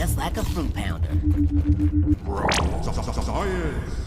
Just like a fruit pounder. Science!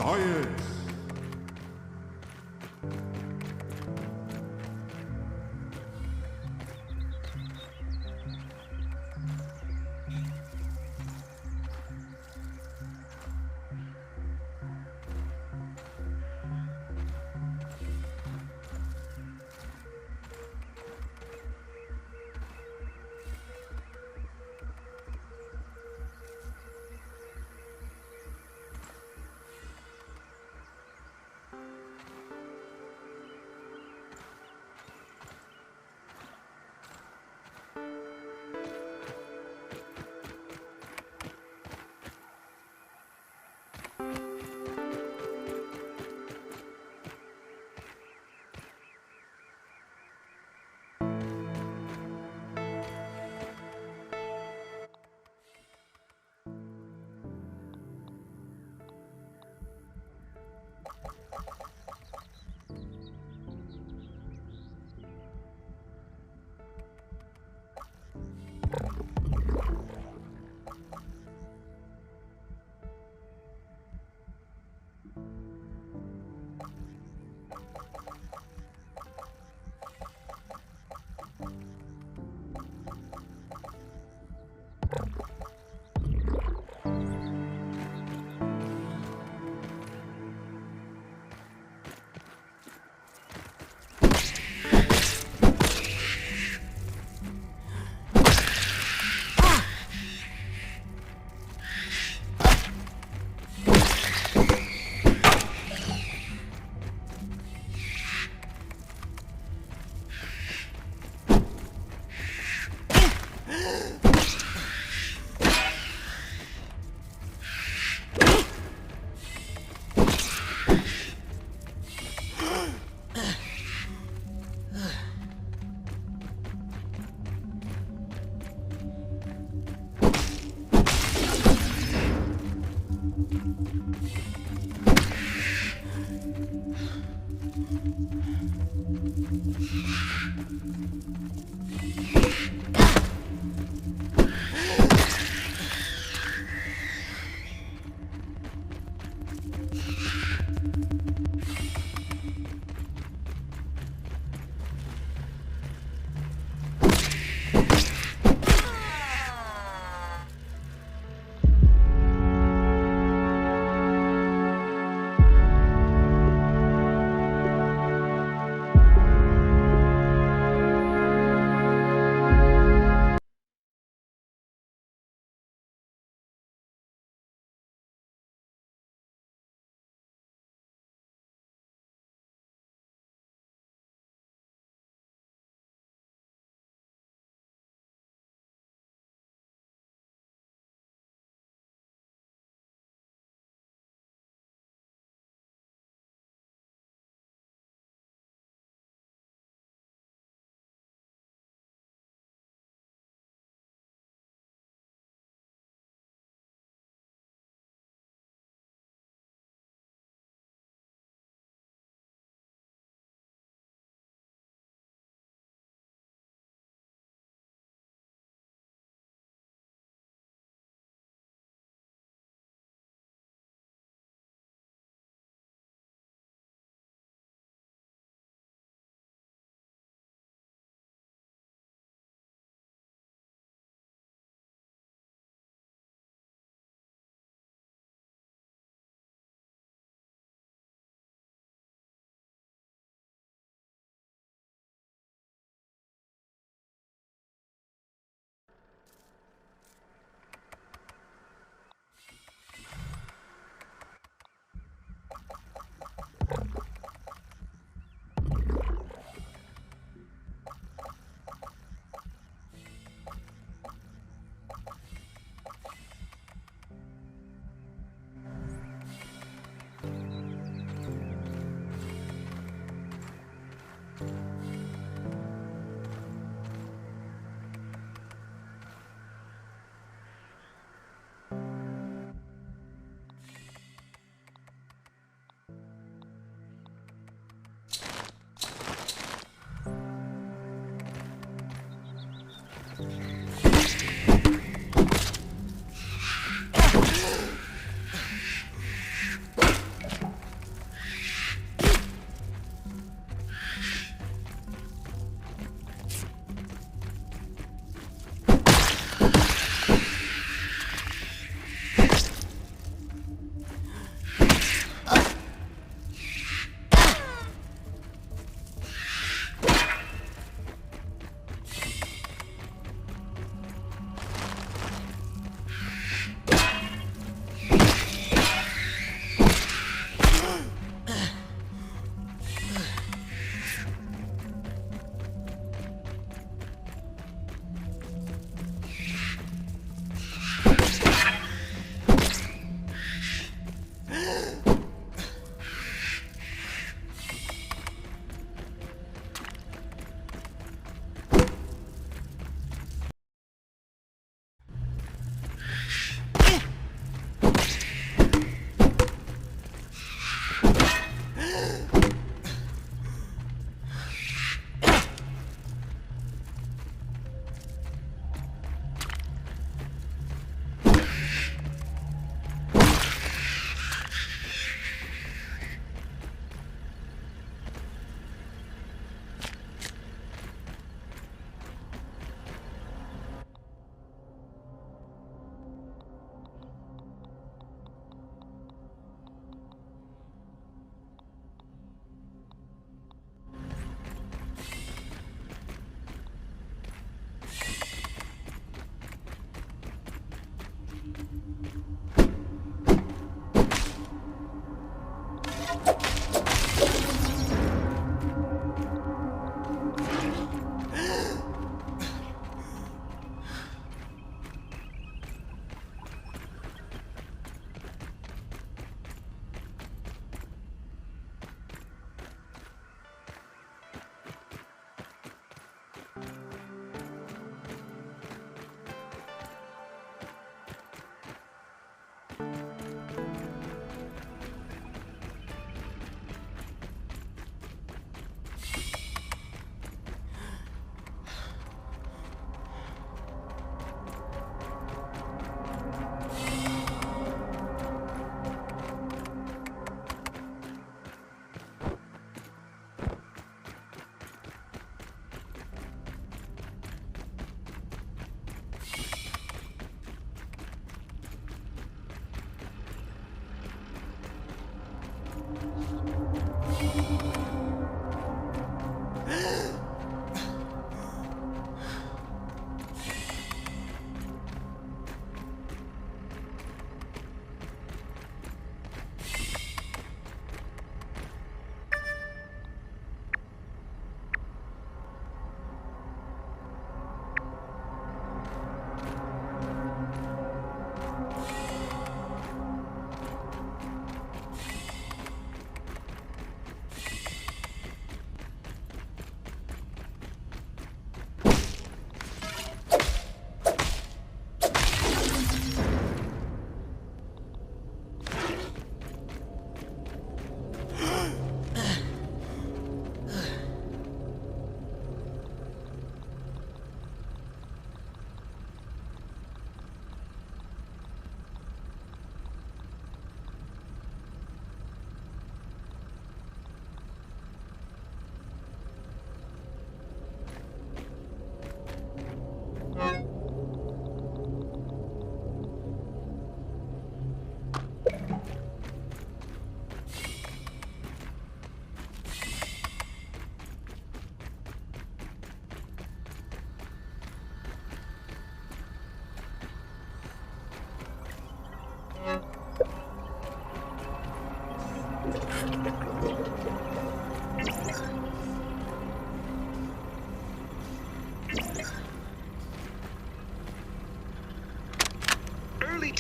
Science!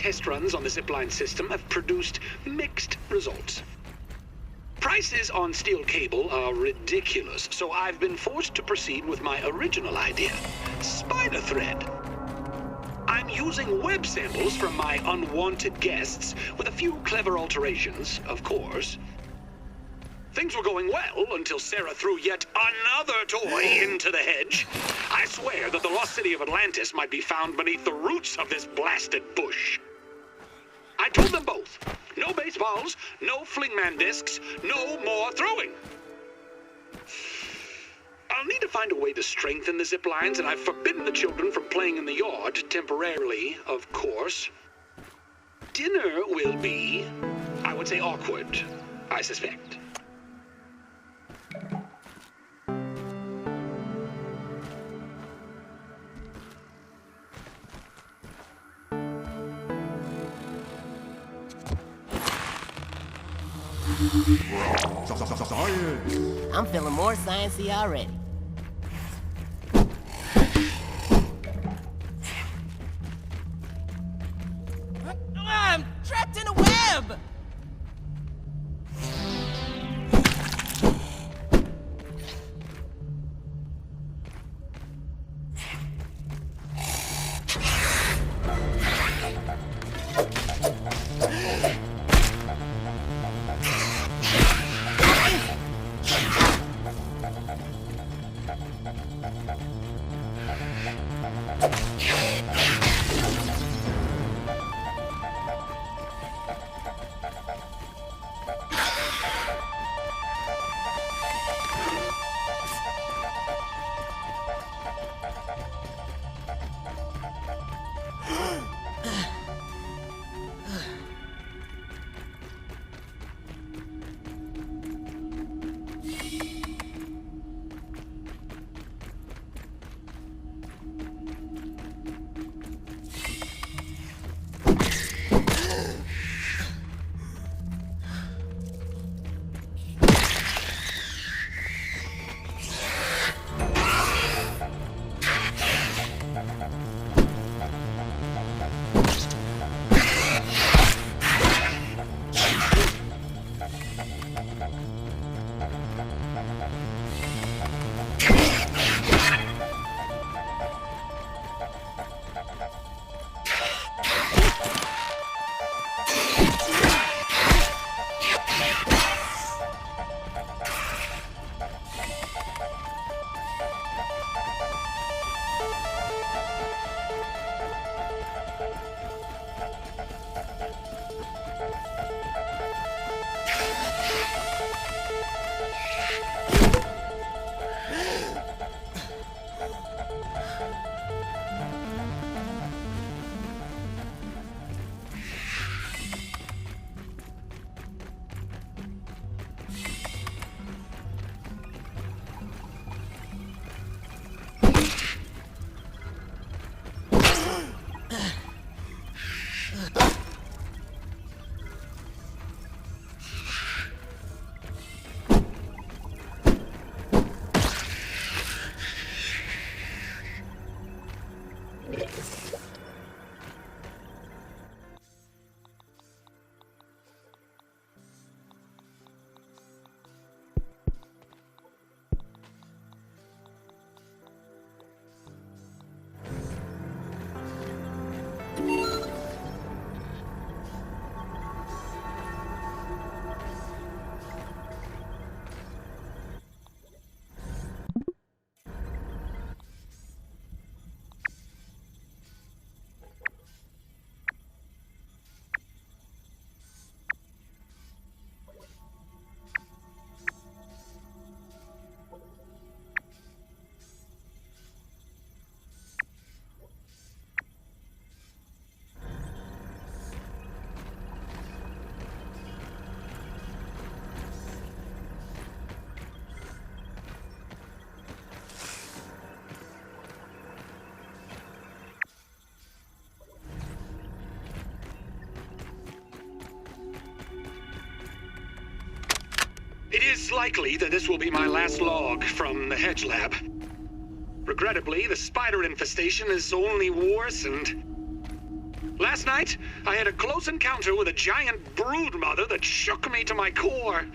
test runs on the zipline system have produced mixed results. Prices on steel cable are ridiculous, so I've been forced to proceed with my original idea, spider thread. I'm using web samples from my unwanted guests with a few clever alterations, of course. Things were going well until Sarah threw yet another toy into the hedge. I swear that the lost city of Atlantis might be found beneath the roots of this blasted bush. I told them both, no baseballs, no flingman discs, no more throwing. I'll need to find a way to strengthen the zip lines, and I've forbidden the children from playing in the yard, temporarily, of course. Dinner will be, I would say, awkward, I suspect. I'm feeling more sciencey already. I'm trapped in a web! It is likely that this will be my last log from the Hedge Lab. Regrettably, the spider infestation has only worsened. Last night, I had a close encounter with a giant broodmother that shook me to my core.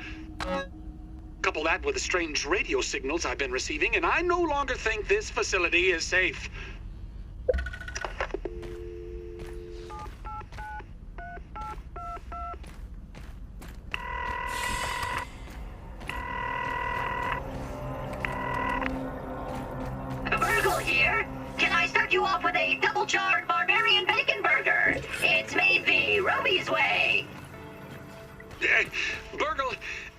Couple that with the strange radio signals I've been receiving, and I no longer think this facility is safe. Burgle here. Can I start you off with a double-charred barbarian bacon burger? It's made the Roby's way. Burgle,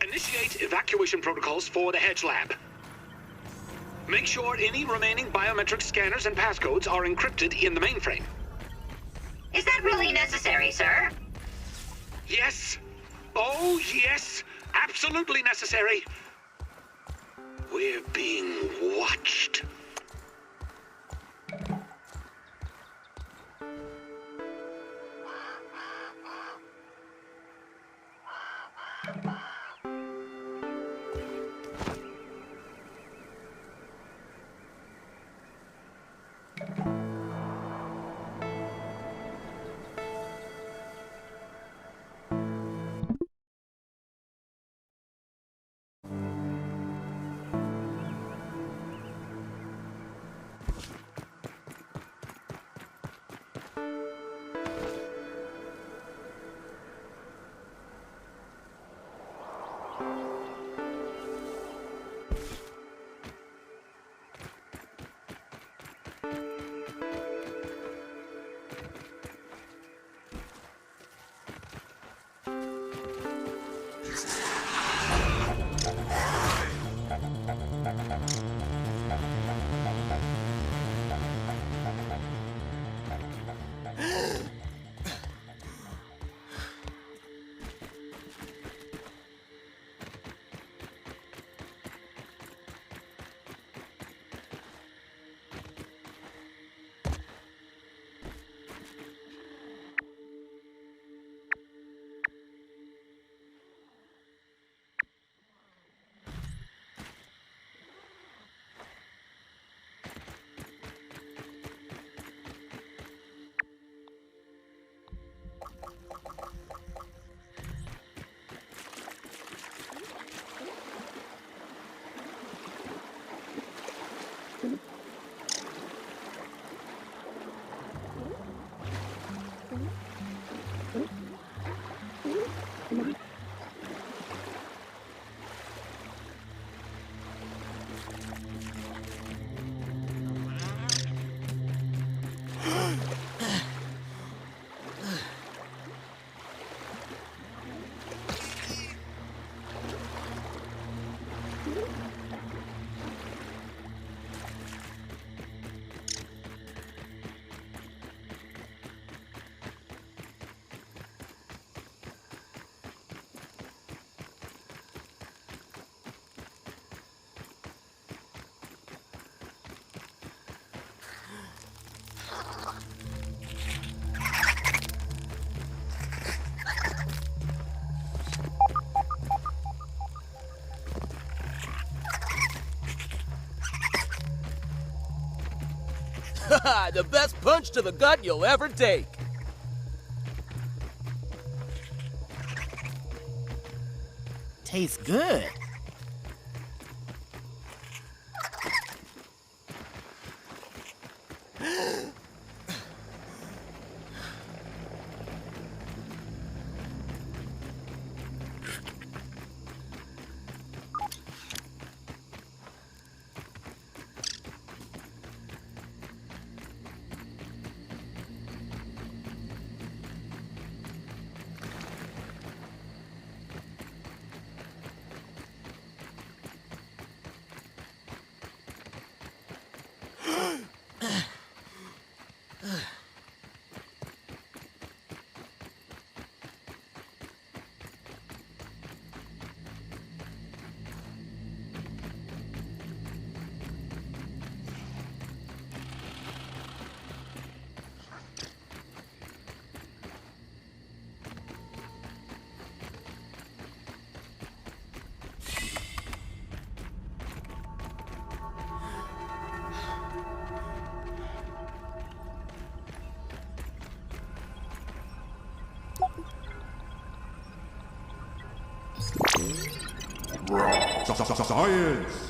initiate evacuation protocols for the Hedge Lab. Make sure any remaining biometric scanners and passcodes are encrypted in the mainframe. Is that really necessary, sir? Yes. Oh, yes. Absolutely necessary. We're being watched. The best punch to the gut you'll ever take. Tastes good. Science!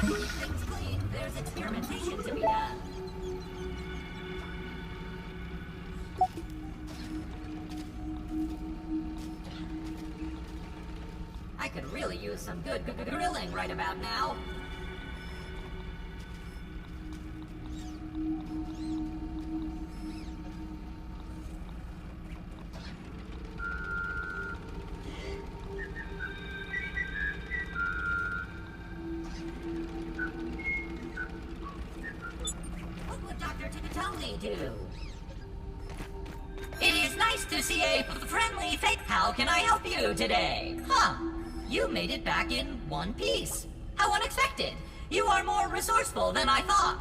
Things clean. There's experimentation to be done. I could really use some good grilling right about now. What would Dr. Tully do? It is nice to see a friendly face. How can I help you today? Huh. You made it back in one piece. How unexpected. You are more resourceful than I thought.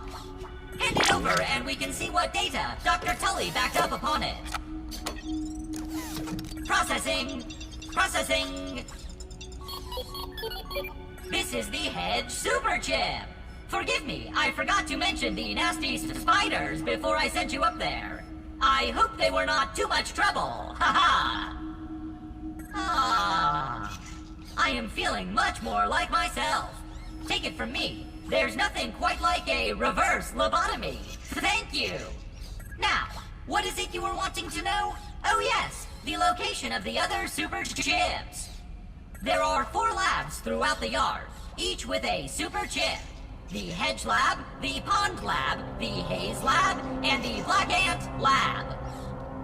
Hand it over and we can see what data Dr. Tully backed up upon it. Processing. Processing. This is the Hedge Super Chip. Forgive me, I forgot to mention the nasty spiders before I sent you up there. I hope they were not too much trouble. Ha ha! I am feeling much more like myself. Take it from me, there's nothing quite like a reverse lobotomy. Thank you. Now, what is it you were wanting to know? Oh yes, the location of the other super chips. There are 4 labs throughout the yard, each with a super chip. The Hedge Lab, the Pond Lab, the Haze Lab, and the Black Ant Lab.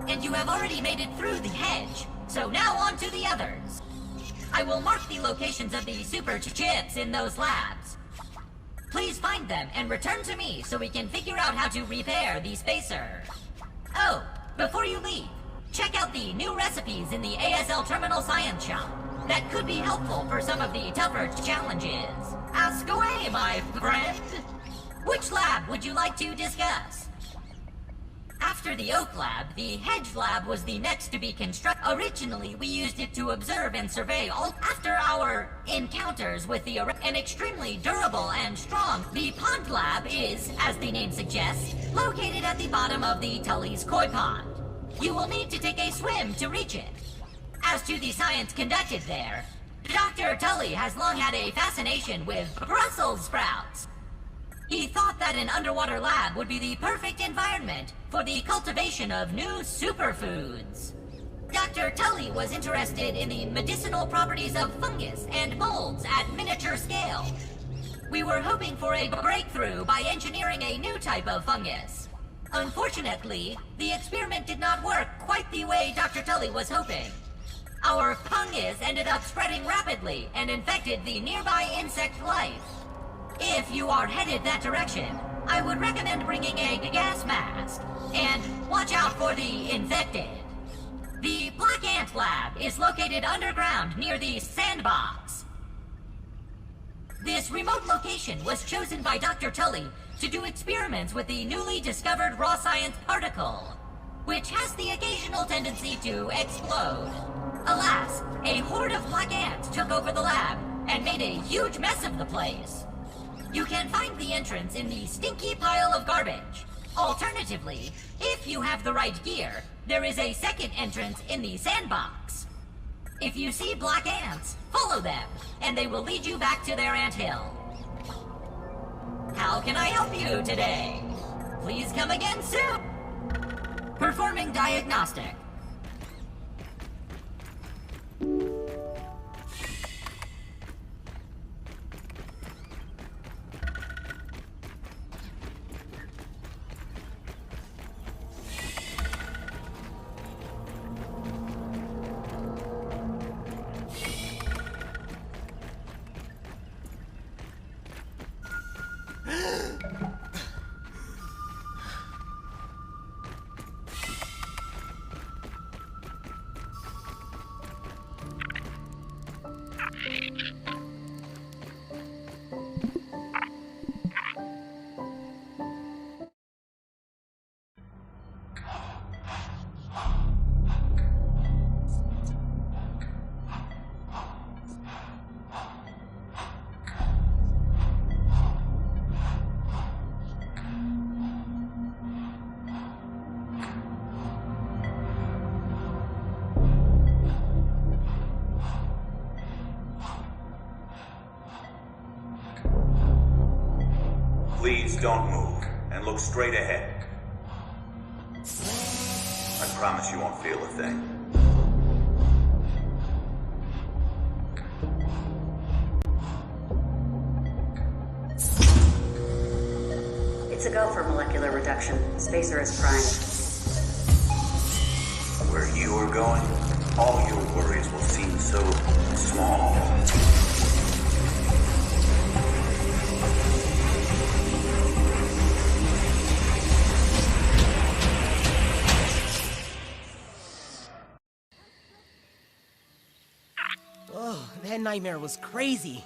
And you have already made it through the hedge, so now on to the others. I will mark the locations of the super chips in those labs. Please find them and return to me so we can figure out how to repair the spacer. Oh, before you leave, check out the new recipes in the ASL Terminal Science Shop. That could be helpful for some of the tougher challenges. Ask away, my friend. Which lab would you like to discuss? After the Oak Lab, the Hedge Lab was the next to be constructed. Originally, we used it to observe and survey all. After our encounters with the an extremely durable and strong, the Pond Lab is, as the name suggests, located at the bottom of the Tully's Koi Pond. You will need to take a swim to reach it. As to the science conducted there, Dr. Tully has long had a fascination with Brussels sprouts. He thought that an underwater lab would be the perfect environment for the cultivation of new superfoods. Dr. Tully was interested in the medicinal properties of fungus and molds at miniature scale. We were hoping for a breakthrough by engineering a new type of fungus. Unfortunately, the experiment did not work quite the way Dr. Tully was hoping. Our fungus ended up spreading rapidly and infected the nearby insect life. If you are headed that direction, I would recommend bringing a gas mask, and watch out for the infected. The Black Ant Lab is located underground near the sandbox. This remote location was chosen by Dr. Tully to do experiments with the newly discovered raw science particle, which has the occasional tendency to explode. Alas, a horde of black ants took over the lab and made a huge mess of the place. You can find the entrance in the stinky pile of garbage. Alternatively, if you have the right gear, there is a second entrance in the sandbox. If you see black ants, follow them, and they will lead you back to their anthill. How can I help you today? Please come again soon. Performing diagnostic. Please don't move, and look straight ahead. I promise you won't feel a thing. It's a go for molecular reduction. Spacer is primed. Where you are going, all your worries will seem so small. Oh, that nightmare was crazy.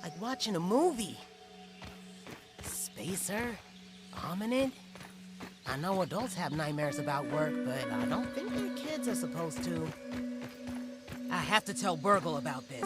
Like watching a movie. Spacer? Ominid? I know adults have nightmares about work, but I don't think their kids are supposed to. I have to tell Burgle about this.